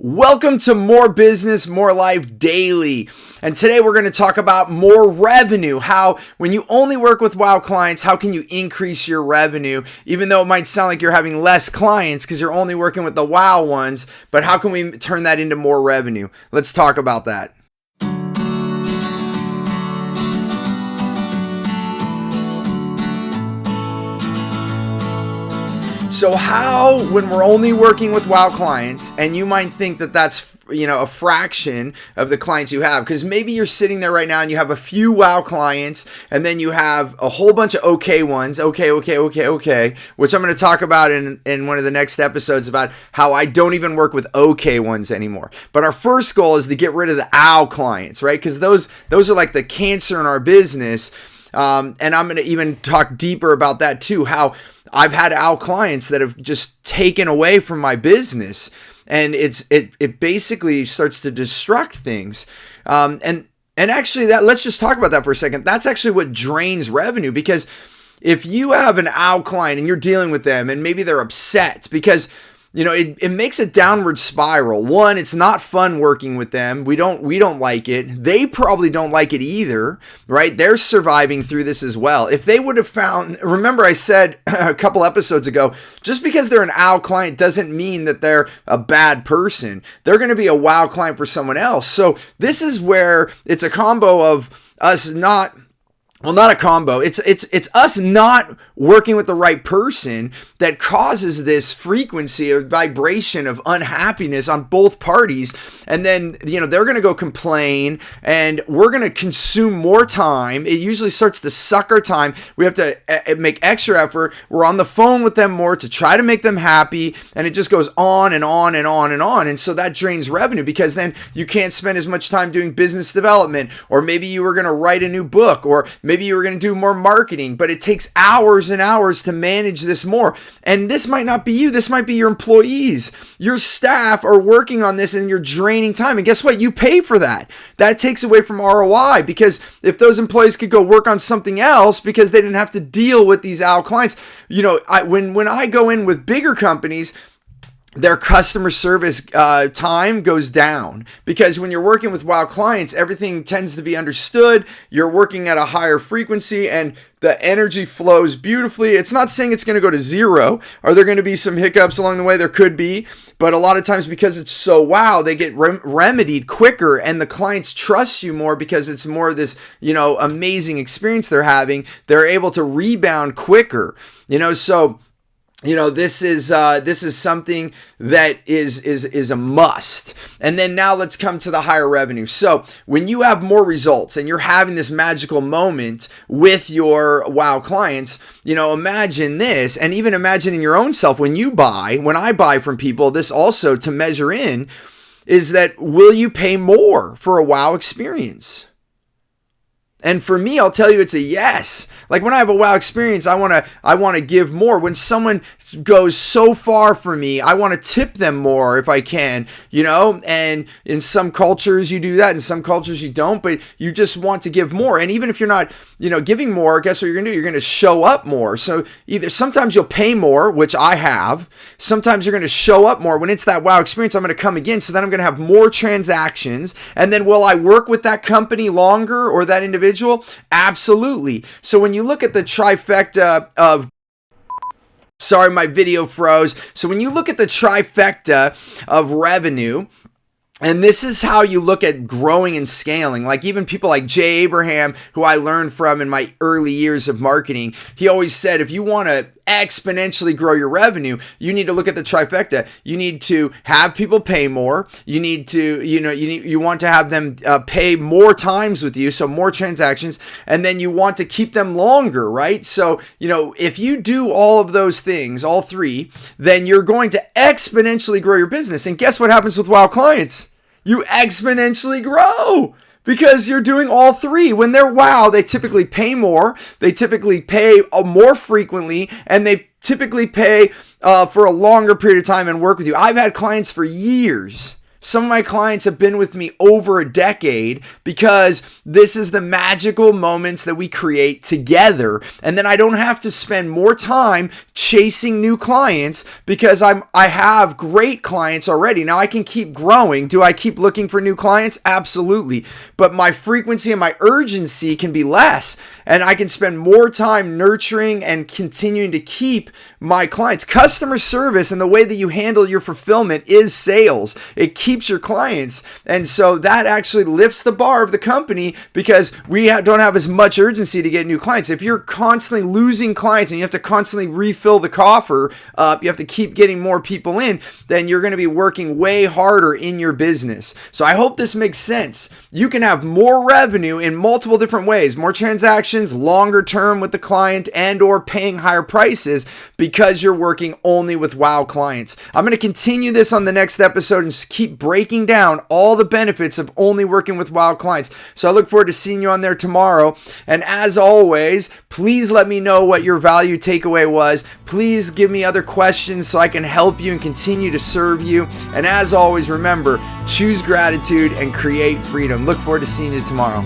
Welcome to More Business, More Life Daily. And today we're going to talk about more revenue. How when you only work with wow clients, how can you increase your revenue? Even though it might sound like you're having less clients because you're only working with the wow ones, but how can we turn that into more revenue? Let's talk about that. So how, when we're only working with wow clients, and you might think that that's, a fraction of the clients you have, because maybe you're sitting there right now and you have a few wow clients, and then you have a whole bunch of okay ones, okay, which I'm going to talk about in one of the next episodes about how I don't even work with okay ones anymore. But our first goal is to get rid of the ow clients, right? Because those are like the cancer in our business. And I'm going to even talk deeper about that too, how I've had ow clients that have just taken away from my business, and it basically starts to destruct things. And actually, let's just talk about that for a second. That's actually what drains revenue, because if you have an ow client and you're dealing with them and maybe they're upset because it makes a downward spiral. One, it's not fun working with them. We don't like it. They probably don't like it either, right? They're surviving through this as well. If they would have found, remember I said a couple episodes ago, just because they're an ow client doesn't mean that they're a bad person. They're going to be a wow client for someone else. So this is where it's a combo of us not a combo. It's us not working with the right person that causes this frequency of vibration of unhappiness on both parties. And then, they're going to go complain and we're going to consume more time. It usually starts to suck our time. We have to make extra effort. We're on the phone with them more to try to make them happy. And it just goes on and on and on and on. And so that drains revenue, because then you can't spend as much time doing business development, or maybe you were going to write a new book, or maybe you were going to do more marketing, but it takes hours and hours to manage this more. And this might not be you. This might be your employees. Your staff are working on this and you're draining time. And guess what? You pay for that. That takes away from ROI, because if those employees could go work on something else because they didn't have to deal with these owl clients, when I go in with bigger companies, their customer service time goes down, because when you're working with wow clients, everything tends to be understood. You're working at a higher frequency and the energy flows beautifully. It's not saying it's going to go to zero. Are there going to be some hiccups along the way? There could be, but a lot of times, because it's so wow, they get remedied quicker, and the clients trust you more because it's more of this, amazing experience they're having. They're able to rebound quicker, so this is something that is a must. And then now let's come to the higher revenue. So when you have more results and you're having this magical moment with your wow clients, imagine this, and even imagine in your own self when I buy from people, this also to measure in is that, will you pay more for a wow experience? And for me, I'll tell you, it's a yes. Like when I have a wow experience, I want to give more. When someone goes so far for me, I want to tip them more if I can, and in some cultures you do that, in some cultures you don't, but you just want to give more. And even if you're not, giving more, guess what you're going to do? You're going to show up more. So sometimes you'll pay more, which I have. Sometimes you're going to show up more. When it's that wow experience, I'm going to come again. So then I'm going to have more transactions. And then will I work with that company longer, or that individual? Absolutely. So when you look at the trifecta of, sorry, my video froze. So when you look at the trifecta of revenue, and this is how you look at growing and scaling. Like even people like Jay Abraham, who I learned from in my early years of marketing, he always said, if you want to exponentially grow your revenue, you need to look at the trifecta. You need to have people pay more. You need to, you want to have them pay more times with you, so more transactions, and then you want to keep them longer, right? So, if you do all of those things, all three, then you're going to exponentially grow your business. And guess what happens with wow clients? You exponentially grow, because you're doing all three. When they're wow, they typically pay more, they typically pay more frequently, and they typically pay for a longer period of time and work with you. I've had clients for years Some of my clients have been with me over a decade because this is the magical moments that we create together. And then I don't have to spend more time chasing new clients because I have great clients already. Now I can keep growing. Do I keep looking for new clients? Absolutely. But my frequency and my urgency can be less, and I can spend more time nurturing and continuing to keep my clients. Customer service and the way that you handle your fulfillment is sales. It keeps your clients. And so that actually lifts the bar of the company because we don't have as much urgency to get new clients. If you're constantly losing clients and you have to constantly refill the coffer up, you have to keep getting more people in, then you're going to be working way harder in your business. So I hope this makes sense. You can have more revenue in multiple different ways, more transactions, longer term with the client, and or paying higher prices because you're working only with wow clients. I'm going to continue this on the next episode and keep breaking down all the benefits of only working with wow clients. So I look forward to seeing you on there tomorrow. And as always, please let me know what your value takeaway was. Please give me other questions so I can help you and continue to serve you. And as always, remember, choose gratitude and create freedom. Look forward to seeing you tomorrow.